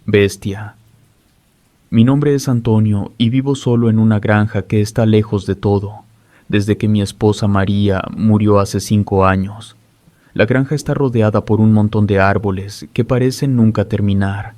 Bestia. Mi nombre es Antonio y vivo solo en una granja que está lejos de todo, desde que mi esposa María murió hace 5 años. La granja está rodeada por un montón de árboles que parecen nunca terminar.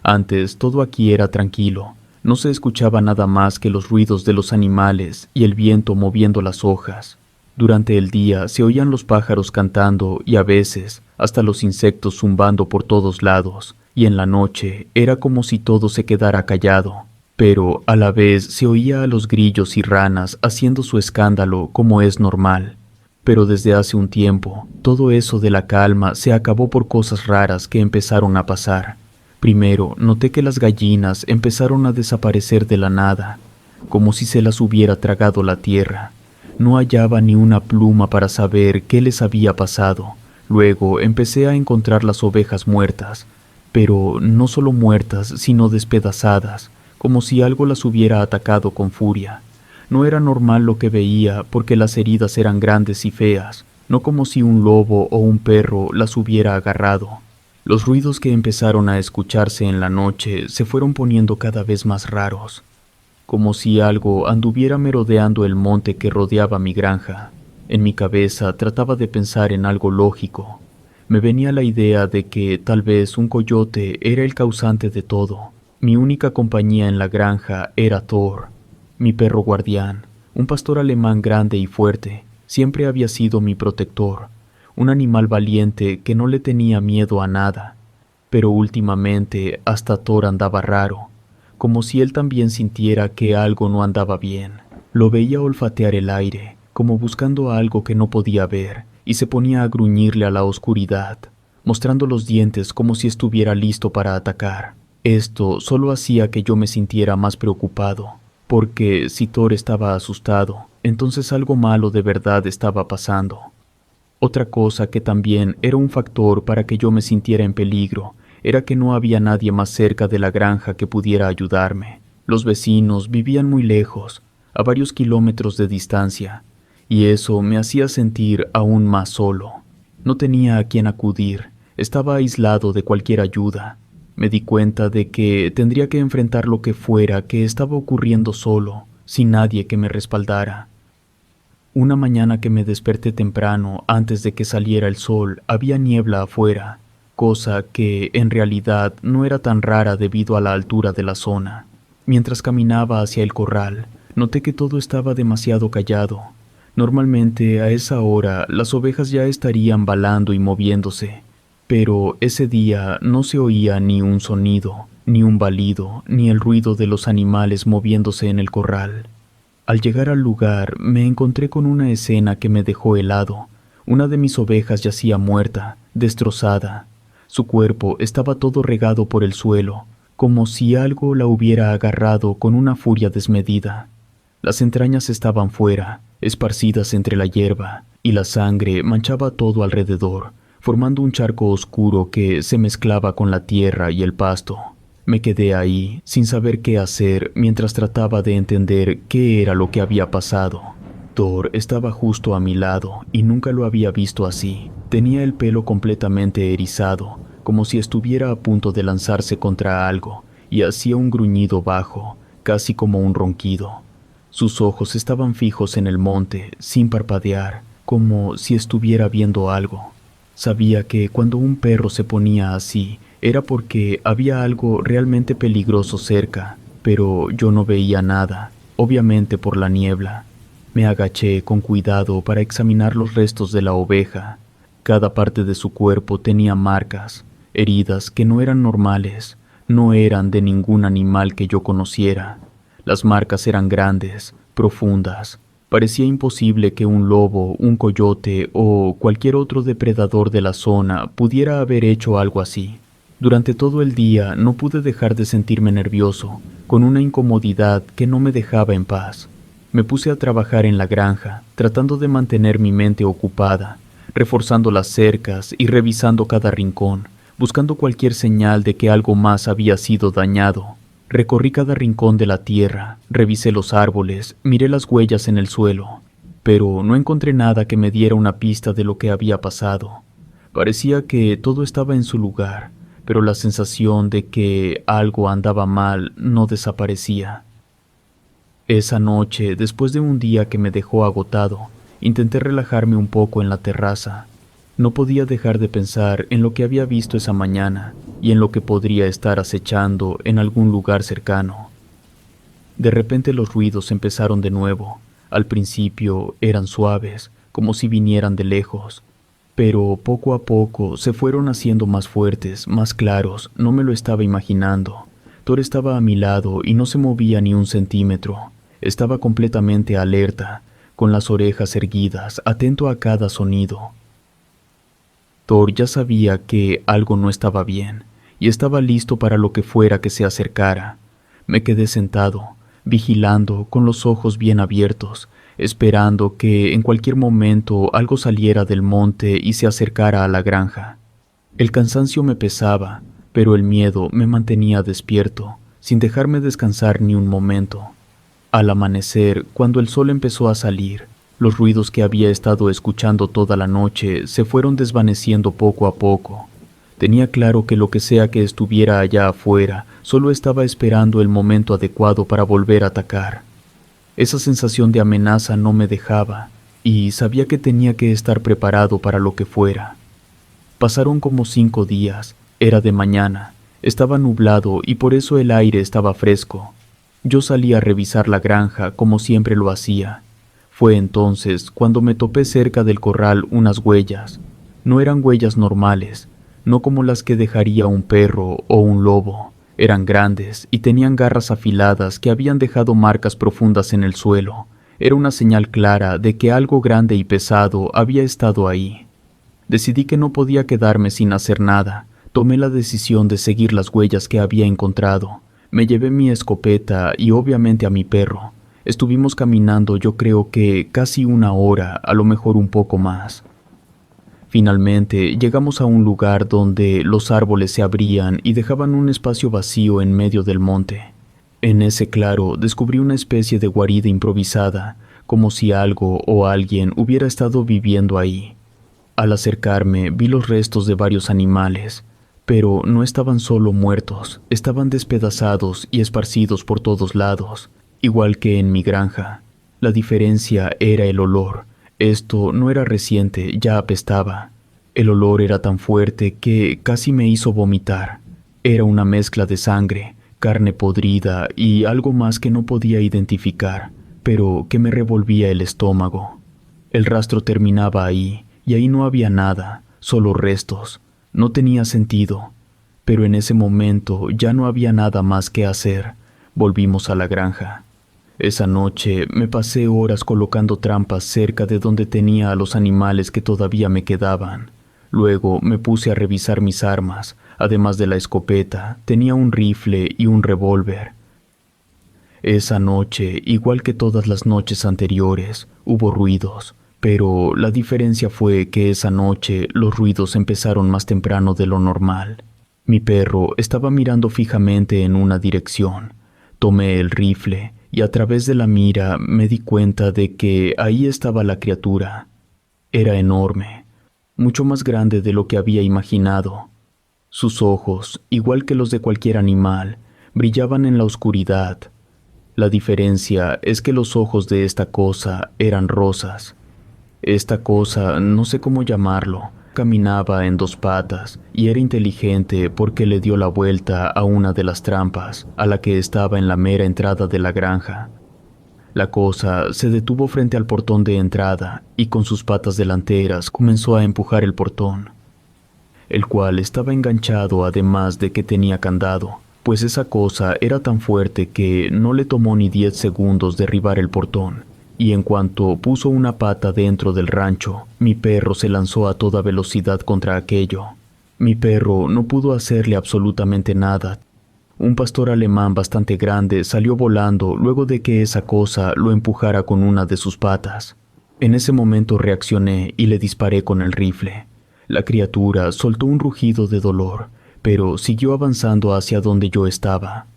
Antes todo aquí era tranquilo, no se escuchaba nada más que los ruidos de los animales y el viento moviendo las hojas. Durante el día se oían los pájaros cantando y a veces hasta los insectos zumbando por todos lados, y en la noche era como si todo se quedara callado, pero a la vez se oía a los grillos y ranas haciendo su escándalo como es normal. Pero desde hace un tiempo, todo eso de la calma se acabó por cosas raras que empezaron a pasar. Primero, noté que las gallinas empezaron a desaparecer de la nada, como si se las hubiera tragado la tierra. No hallaba ni una pluma para saber qué les había pasado. Luego empecé a encontrar las ovejas muertas, pero no solo muertas, sino despedazadas, como si algo las hubiera atacado con furia. No era normal lo que veía porque las heridas eran grandes y feas, no como si un lobo o un perro las hubiera agarrado. Los ruidos que empezaron a escucharse en la noche se fueron poniendo cada vez más raros, como si algo anduviera merodeando el monte que rodeaba mi granja. En mi cabeza trataba de pensar en algo lógico. Me venía la idea de que tal vez un coyote era el causante de todo. Mi única compañía en la granja era Thor, mi perro guardián, un pastor alemán grande y fuerte. Siempre había sido mi protector, un animal valiente que no le tenía miedo a nada. Pero últimamente hasta Thor andaba raro, como si él también sintiera que algo no andaba bien. Lo veía olfatear el aire, como buscando algo que no podía ver, y se ponía a gruñirle a la oscuridad, mostrando los dientes como si estuviera listo para atacar. Esto solo hacía que yo me sintiera más preocupado, porque si Thor estaba asustado, entonces algo malo de verdad estaba pasando. Otra cosa que también era un factor para que yo me sintiera en peligro era que no había nadie más cerca de la granja que pudiera ayudarme. Los vecinos vivían muy lejos, a varios kilómetros de distancia, y eso me hacía sentir aún más solo. No tenía a quién acudir, estaba aislado de cualquier ayuda. Me di cuenta de que tendría que enfrentar lo que fuera que estaba ocurriendo solo, sin nadie que me respaldara. Una mañana que me desperté temprano, antes de que saliera el sol, había niebla afuera, cosa que en realidad no era tan rara debido a la altura de la zona. Mientras caminaba hacia el corral, noté que todo estaba demasiado callado. Normalmente a esa hora las ovejas ya estarían balando y moviéndose, pero ese día no se oía ni un sonido, ni un balido, ni el ruido de los animales moviéndose en el corral. Al llegar al lugar me encontré con una escena que me dejó helado. Una de mis ovejas yacía muerta, destrozada. Su cuerpo estaba todo regado por el suelo, como si algo la hubiera agarrado con una furia desmedida. Las entrañas estaban fuera, esparcidas entre la hierba, y la sangre manchaba todo alrededor, formando un charco oscuro que se mezclaba con la tierra y el pasto. Me quedé ahí, sin saber qué hacer, mientras trataba de entender qué era lo que había pasado. Thor estaba justo a mi lado, y nunca lo había visto así. Tenía el pelo completamente erizado, como si estuviera a punto de lanzarse contra algo, y hacía un gruñido bajo, casi como un ronquido. Sus ojos estaban fijos en el monte, sin parpadear, como si estuviera viendo algo. Sabía que cuando un perro se ponía así, era porque había algo realmente peligroso cerca, pero yo no veía nada, obviamente por la niebla. Me agaché con cuidado para examinar los restos de la oveja. Cada parte de su cuerpo tenía marcas, heridas que no eran normales, no eran de ningún animal que yo conociera. Las marcas eran grandes, profundas. Parecía imposible que un lobo, un coyote o cualquier otro depredador de la zona pudiera haber hecho algo así. Durante todo el día no pude dejar de sentirme nervioso, con una incomodidad que no me dejaba en paz. Me puse a trabajar en la granja, tratando de mantener mi mente ocupada, reforzando las cercas y revisando cada rincón, buscando cualquier señal de que algo más había sido dañado. Recorrí cada rincón de la tierra, revisé los árboles, miré las huellas en el suelo, pero no encontré nada que me diera una pista de lo que había pasado. Parecía que todo estaba en su lugar, pero la sensación de que algo andaba mal no desaparecía. Esa noche, después de un día que me dejó agotado, intenté relajarme un poco en la terraza. No podía dejar de pensar en lo que había visto esa mañana y en lo que podría estar acechando en algún lugar cercano. De repente los ruidos empezaron de nuevo. Al principio eran suaves, como si vinieran de lejos, pero poco a poco se fueron haciendo más fuertes, más claros. No me lo estaba imaginando. Thor estaba a mi lado y no se movía ni un centímetro. Estaba completamente alerta, con las orejas erguidas, atento a cada sonido. Thor ya sabía que algo no estaba bien y estaba listo para lo que fuera que se acercara. Me quedé sentado, vigilando con los ojos bien abiertos, esperando que en cualquier momento algo saliera del monte y se acercara a la granja. El cansancio me pesaba, pero el miedo me mantenía despierto, sin dejarme descansar ni un momento. Al amanecer, cuando el sol empezó a salir, los ruidos que había estado escuchando toda la noche se fueron desvaneciendo poco a poco. Tenía claro que lo que sea que estuviera allá afuera solo estaba esperando el momento adecuado para volver a atacar. Esa sensación de amenaza no me dejaba, y sabía que tenía que estar preparado para lo que fuera. Pasaron como 5 días, era de mañana, estaba nublado y por eso el aire estaba fresco. Yo salí a revisar la granja como siempre lo hacía. Fue entonces cuando me topé cerca del corral unas huellas. No eran huellas normales, no como las que dejaría un perro o un lobo. Eran grandes y tenían garras afiladas que habían dejado marcas profundas en el suelo. Era una señal clara de que algo grande y pesado había estado ahí. Decidí que no podía quedarme sin hacer nada. Tomé la decisión de seguir las huellas que había encontrado. Me llevé mi escopeta y obviamente a mi perro. Estuvimos caminando yo creo que casi 1 hora, a lo mejor un poco más. Finalmente llegamos a un lugar donde los árboles se abrían y dejaban un espacio vacío en medio del monte. En ese claro descubrí una especie de guarida improvisada, como si algo o alguien hubiera estado viviendo ahí. Al acercarme vi los restos de varios animales, pero no estaban solo muertos, estaban despedazados y esparcidos por todos lados, igual que en mi granja. La diferencia era el olor. Esto no era reciente, ya apestaba. El olor era tan fuerte que casi me hizo vomitar. Era una mezcla de sangre, carne podrida y algo más que no podía identificar, pero que me revolvía el estómago. El rastro terminaba ahí, y ahí no había nada, solo restos. No tenía sentido, pero en ese momento ya no había nada más que hacer. Volvimos a la granja. Esa noche me pasé horas colocando trampas cerca de donde tenía a los animales que todavía me quedaban. Luego me puse a revisar mis armas. Además de la escopeta, tenía un rifle y un revólver. Esa noche, igual que todas las noches anteriores, hubo ruidos, pero la diferencia fue que esa noche los ruidos empezaron más temprano de lo normal. Mi perro estaba mirando fijamente en una dirección. Tomé el rifle y a través de la mira me di cuenta de que ahí estaba la criatura. Era enorme, mucho más grande de lo que había imaginado. Sus ojos, igual que los de cualquier animal, brillaban en la oscuridad. La diferencia es que los ojos de esta cosa eran rosas. Esta cosa, no sé cómo llamarlo, caminaba en 2 patas y era inteligente porque le dio la vuelta a una de las trampas, a la que estaba en la mera entrada de la granja. La cosa se detuvo frente al portón de entrada y con sus patas delanteras comenzó a empujar el portón, el cual estaba enganchado además de que tenía candado, pues esa cosa era tan fuerte que no le tomó ni 10 segundos derribar el portón. Y en cuanto puso una pata dentro del rancho, mi perro se lanzó a toda velocidad contra aquello. Mi perro no pudo hacerle absolutamente nada. Un pastor alemán bastante grande salió volando luego de que esa cosa lo empujara con una de sus patas. En ese momento reaccioné y le disparé con el rifle. La criatura soltó un rugido de dolor, pero siguió avanzando hacia donde yo estaba.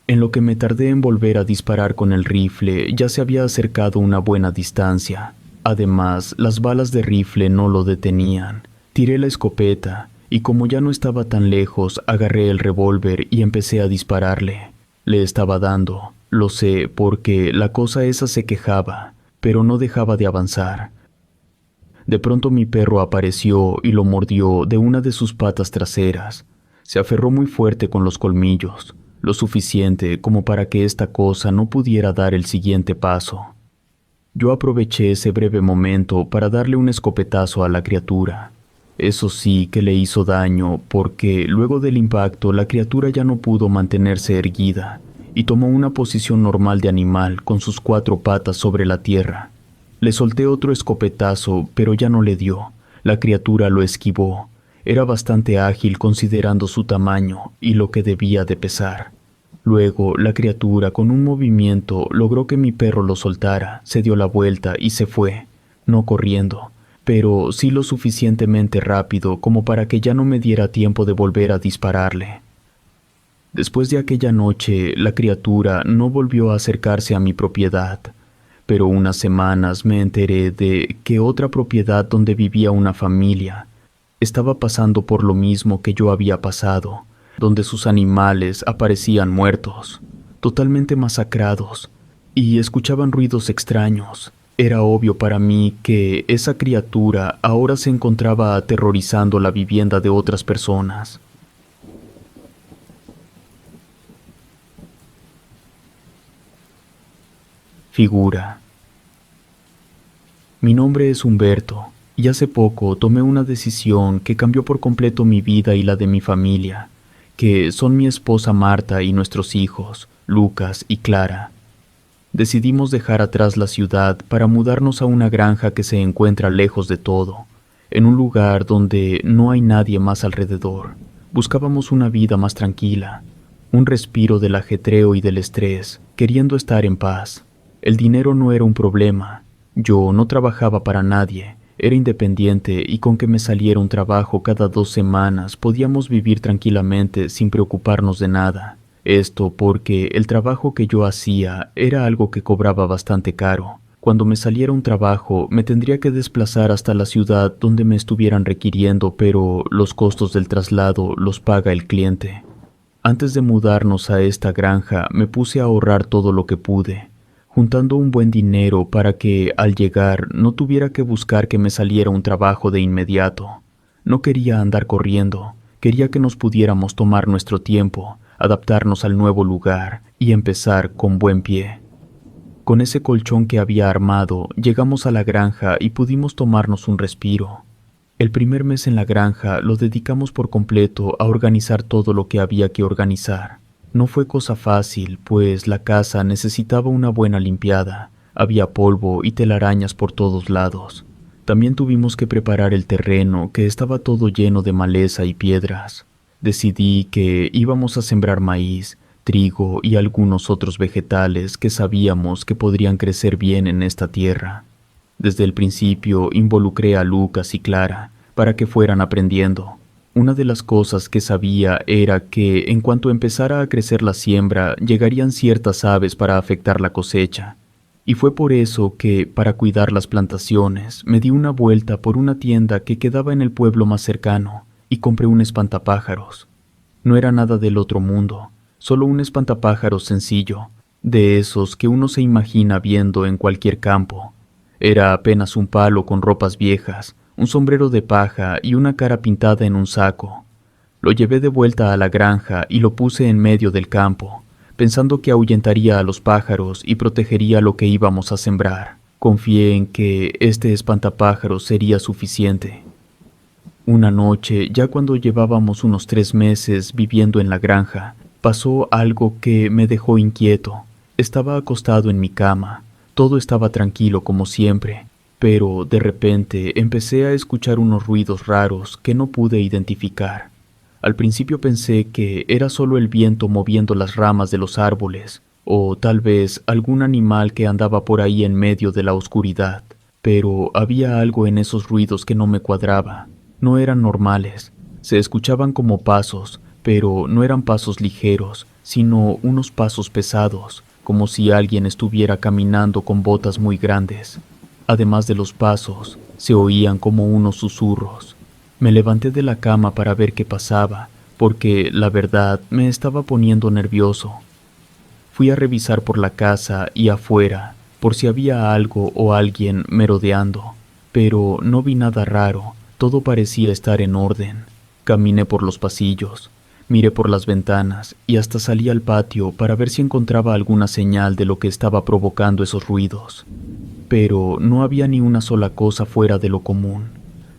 En lo que me tardé en volver a disparar con el rifle, ya se había acercado una buena distancia. Además, las balas de rifle no lo detenían. Tiré la escopeta y como ya no estaba tan lejos, agarré el revólver y empecé a dispararle. Le estaba dando, lo sé, porque la cosa esa se quejaba, pero no dejaba de avanzar. De pronto mi perro apareció y lo mordió de una de sus patas traseras. Se aferró muy fuerte con los colmillos, lo suficiente como para que esta cosa no pudiera dar el siguiente paso. Yo aproveché ese breve momento para darle un escopetazo a la criatura. Eso sí que le hizo daño porque luego del impacto la criatura ya no pudo mantenerse erguida y tomó una posición normal de animal con sus 4 patas sobre la tierra. Le solté otro escopetazo, pero ya no le dio. La criatura lo esquivó. Era bastante ágil considerando su tamaño y lo que debía de pesar. Luego, la criatura, con un movimiento, logró que mi perro lo soltara, se dio la vuelta y se fue, no corriendo, pero sí lo suficientemente rápido como para que ya no me diera tiempo de volver a dispararle. Después de aquella noche, la criatura no volvió a acercarse a mi propiedad, pero unas semanas me enteré de que otra propiedad donde vivía una familia estaba pasando por lo mismo que yo había pasado, donde sus animales aparecían muertos, totalmente masacrados, y escuchaban ruidos extraños. Era obvio para mí que esa criatura ahora se encontraba aterrorizando la vivienda de otras personas. Figura. Mi nombre es Humberto, y hace poco tomé una decisión que cambió por completo mi vida y la de mi familia, que son mi esposa Marta y nuestros hijos, Lucas y Clara. Decidimos dejar atrás la ciudad para mudarnos a una granja que se encuentra lejos de todo, en un lugar donde no hay nadie más alrededor. Buscábamos una vida más tranquila, un respiro del ajetreo y del estrés, queriendo estar en paz. El dinero no era un problema. Yo no trabajaba para nadie, era independiente y con que me saliera un trabajo cada 2 semanas podíamos vivir tranquilamente sin preocuparnos de nada. Esto porque el trabajo que yo hacía era algo que cobraba bastante caro. Cuando me saliera un trabajo me tendría que desplazar hasta la ciudad donde me estuvieran requiriendo, pero los costos del traslado los paga el cliente. Antes de mudarnos a esta granja me puse a ahorrar todo lo que pude, juntando un buen dinero para que, al llegar, no tuviera que buscar que me saliera un trabajo de inmediato. No quería andar corriendo, quería que nos pudiéramos tomar nuestro tiempo, adaptarnos al nuevo lugar y empezar con buen pie. Con ese colchón que había armado, llegamos a la granja y pudimos tomarnos un respiro. El primer mes en la granja lo dedicamos por completo a organizar todo lo que había que organizar. No fue cosa fácil, pues la casa necesitaba una buena limpiada. Había polvo y telarañas por todos lados. También tuvimos que preparar el terreno, que estaba todo lleno de maleza y piedras. Decidí que íbamos a sembrar maíz, trigo y algunos otros vegetales que sabíamos que podrían crecer bien en esta tierra. Desde el principio involucré a Lucas y Clara para que fueran aprendiendo. Una de las cosas que sabía era que en cuanto empezara a crecer la siembra, llegarían ciertas aves para afectar la cosecha. Y fue por eso que, para cuidar las plantaciones, me di una vuelta por una tienda que quedaba en el pueblo más cercano y compré un espantapájaros. No era nada del otro mundo, solo un espantapájaros sencillo, de esos que uno se imagina viendo en cualquier campo. Era apenas un palo con ropas viejas, un sombrero de paja y una cara pintada en un saco. Lo llevé de vuelta a la granja y lo puse en medio del campo, pensando que ahuyentaría a los pájaros y protegería lo que íbamos a sembrar. Confié en que este espantapájaros sería suficiente. Una noche, ya cuando llevábamos unos 3 meses viviendo en la granja, pasó algo que me dejó inquieto. Estaba acostado en mi cama. Todo estaba tranquilo como siempre, pero de repente empecé a escuchar unos ruidos raros que no pude identificar. Al principio pensé que era solo el viento moviendo las ramas de los árboles, o tal vez algún animal que andaba por ahí en medio de la oscuridad, pero había algo en esos ruidos que no me cuadraba. No eran normales, se escuchaban como pasos, pero no eran pasos ligeros, sino unos pasos pesados, como si alguien estuviera caminando con botas muy grandes. Además de los pasos, se oían como unos susurros. Me levanté de la cama para ver qué pasaba, porque, la verdad, me estaba poniendo nervioso. Fui a revisar por la casa y afuera, por si había algo o alguien merodeando, pero no vi nada raro, todo parecía estar en orden. Caminé por los pasillos, miré por las ventanas y hasta salí al patio para ver si encontraba alguna señal de lo que estaba provocando esos ruidos. Pero no había ni una sola cosa fuera de lo común.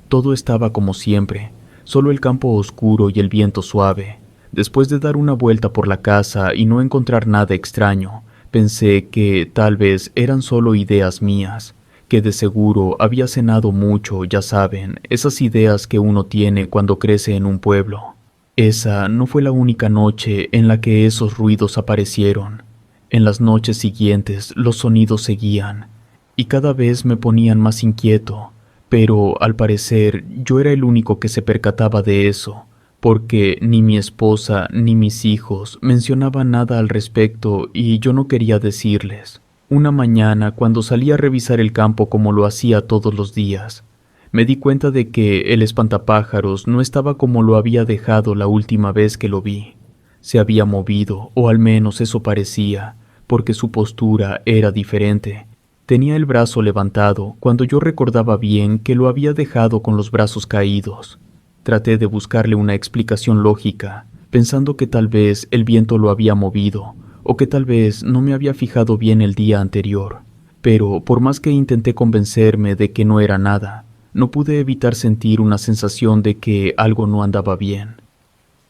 Todo estaba como siempre, solo el campo oscuro y el viento suave. Después de dar una vuelta por la casa y no encontrar nada extraño, pensé que tal vez eran solo ideas mías, que de seguro había cenado mucho, ya saben, esas ideas que uno tiene cuando crece en un pueblo. Esa no fue la única noche en la que esos ruidos aparecieron. En las noches siguientes los sonidos seguían, y cada vez me ponían más inquieto, pero al parecer yo era el único que se percataba de eso, porque ni mi esposa ni mis hijos mencionaban nada al respecto y yo no quería decirles. Una mañana, cuando salí a revisar el campo como lo hacía todos los días, me di cuenta de que el espantapájaros no estaba como lo había dejado la última vez que lo vi. Se había movido, o al menos eso parecía, porque su postura era diferente. Tenía el brazo levantado cuando yo recordaba bien que lo había dejado con los brazos caídos. Traté de buscarle una explicación lógica, pensando que tal vez el viento lo había movido, o que tal vez no me había fijado bien el día anterior. Pero por más que intenté convencerme de que no era nada, no pude evitar sentir una sensación de que algo no andaba bien.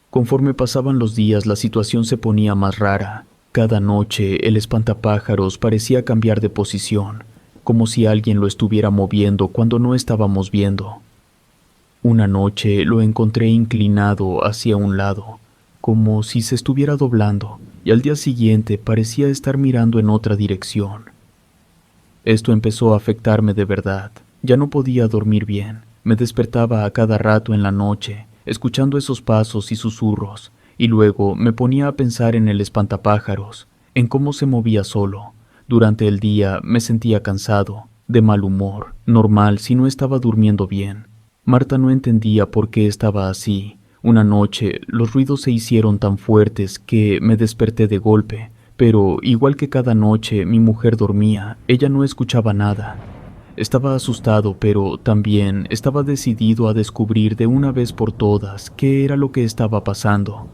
Conforme pasaban los días, la situación se ponía más rara. Cada noche el espantapájaros parecía cambiar de posición, como si alguien lo estuviera moviendo cuando no estábamos viendo. Una noche lo encontré inclinado hacia un lado, como si se estuviera doblando, y al día siguiente parecía estar mirando en otra dirección. Esto empezó a afectarme de verdad. Ya no podía dormir bien. Me despertaba a cada rato en la noche, escuchando esos pasos y susurros, y luego me ponía a pensar en el espantapájaros, en cómo se movía solo. Durante el día me sentía cansado, de mal humor, normal si no estaba durmiendo bien. Marta no entendía por qué estaba así. Una noche los ruidos se hicieron tan fuertes que me desperté de golpe, pero igual que cada noche mi mujer dormía, ella no escuchaba nada. Estaba asustado, pero también estaba decidido a descubrir de una vez por todas qué era lo que estaba pasando.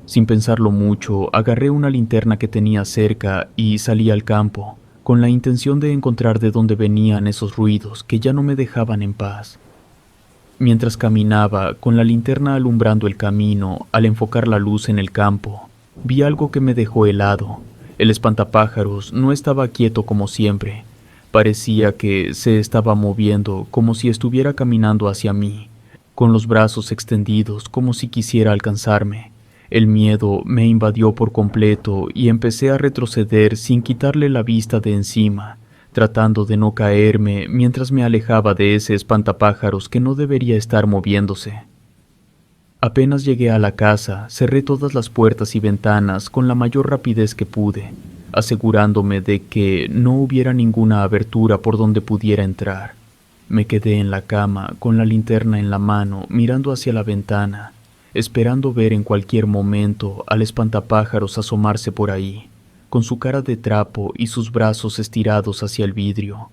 Sin pensarlo mucho, agarré una linterna que tenía cerca y salí al campo, con la intención de encontrar de dónde venían esos ruidos que ya no me dejaban en paz. Mientras caminaba, con la linterna alumbrando el camino, al enfocar la luz en el campo, vi algo que me dejó helado. El espantapájaros no estaba quieto como siempre. Parecía que se estaba moviendo como si estuviera caminando hacia mí, con los brazos extendidos como si quisiera alcanzarme. El miedo me invadió por completo y empecé a retroceder sin quitarle la vista de encima, tratando de no caerme mientras me alejaba de ese espantapájaros que no debería estar moviéndose. Apenas llegué a la casa, cerré todas las puertas y ventanas con la mayor rapidez que pude, asegurándome de que no hubiera ninguna abertura por donde pudiera entrar. Me quedé en la cama con la linterna en la mano, mirando hacia la ventana, esperando ver en cualquier momento al espantapájaros asomarse por ahí, con su cara de trapo y sus brazos estirados hacia el vidrio.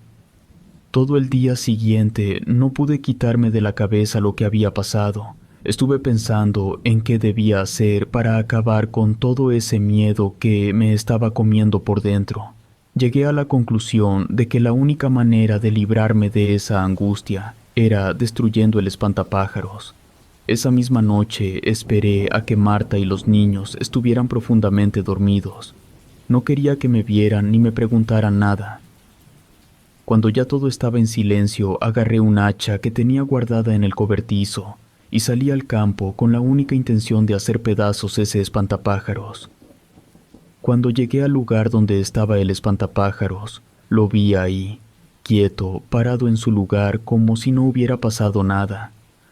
Todo el día siguiente no pude quitarme de la cabeza lo que había pasado. Estuve pensando en qué debía hacer para acabar con todo ese miedo que me estaba comiendo por dentro. Llegué a la conclusión de que la única manera de librarme de esa angustia era destruyendo el espantapájaros. Esa misma noche esperé a que Marta y los niños estuvieran profundamente dormidos. No quería que me vieran ni me preguntaran nada. Cuando ya todo estaba en silencio, agarré un hacha que tenía guardada en el cobertizo y salí al campo con la única intención de hacer pedazos ese espantapájaros. Cuando llegué al lugar donde estaba el espantapájaros, lo vi ahí, quieto, parado en su lugar como si no hubiera pasado nada.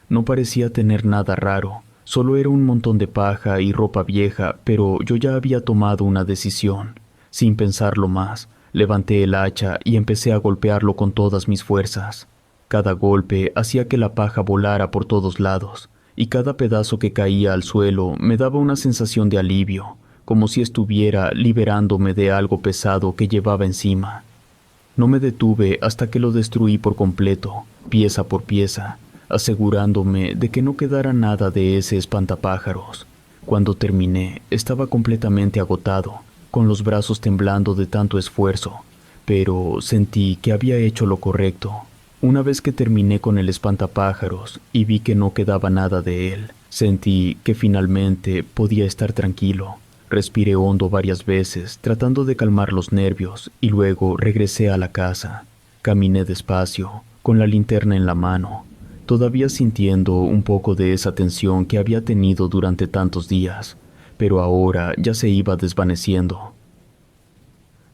No parecía tener nada raro, solo era un montón de paja y ropa vieja, pero yo ya había tomado una decisión. Sin pensarlo más, levanté el hacha y empecé a golpearlo con todas mis fuerzas. Cada golpe hacía que la paja volara por todos lados, y cada pedazo que caía al suelo me daba una sensación de alivio, como si estuviera liberándome de algo pesado que llevaba encima. No me detuve hasta que lo destruí por completo, pieza por pieza, asegurándome de que no quedara nada de ese espantapájaros. Cuando terminé, estaba completamente agotado, con los brazos temblando de tanto esfuerzo, pero sentí que había hecho lo correcto. Una vez que terminé con el espantapájaros y vi que no quedaba nada de él, sentí que finalmente podía estar tranquilo. Respiré hondo varias veces, tratando de calmar los nervios, y luego regresé a la casa. Caminé despacio, con la linterna en la mano, todavía sintiendo un poco de esa tensión que había tenido durante tantos días, pero ahora ya se iba desvaneciendo.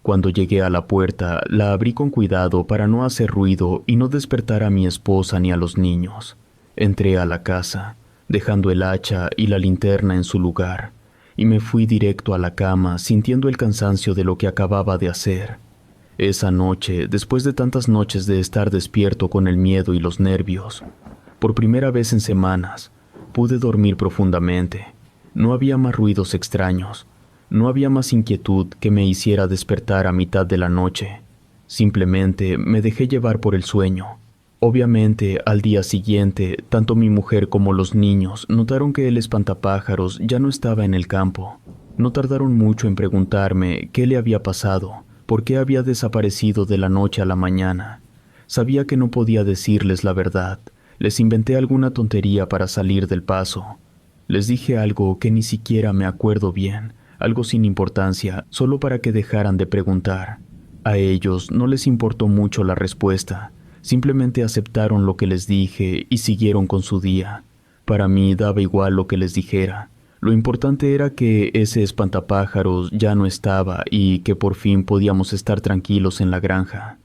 Cuando llegué a la puerta, la abrí con cuidado para no hacer ruido y no despertar a mi esposa ni a los niños. Entré a la casa, dejando el hacha y la linterna en su lugar, y me fui directo a la cama sintiendo el cansancio de lo que acababa de hacer. Esa noche, después de tantas noches de estar despierto con el miedo y los nervios, por primera vez en semanas, pude dormir profundamente. No había más ruidos extraños. No había más inquietud que me hiciera despertar a mitad de la noche. Simplemente me dejé llevar por el sueño. Obviamente, al día siguiente, tanto mi mujer como los niños notaron que el espantapájaros ya no estaba en el campo. No tardaron mucho en preguntarme qué le había pasado, por qué había desaparecido de la noche a la mañana. Sabía que no podía decirles la verdad. Les inventé alguna tontería para salir del paso. Les dije algo que ni siquiera me acuerdo bien, algo sin importancia, solo para que dejaran de preguntar. A ellos no les importó mucho la respuesta, simplemente aceptaron lo que les dije y siguieron con su día. Para mí daba igual lo que les dijera. Lo importante era que ese espantapájaros ya no estaba y que por fin podíamos estar tranquilos en la granja.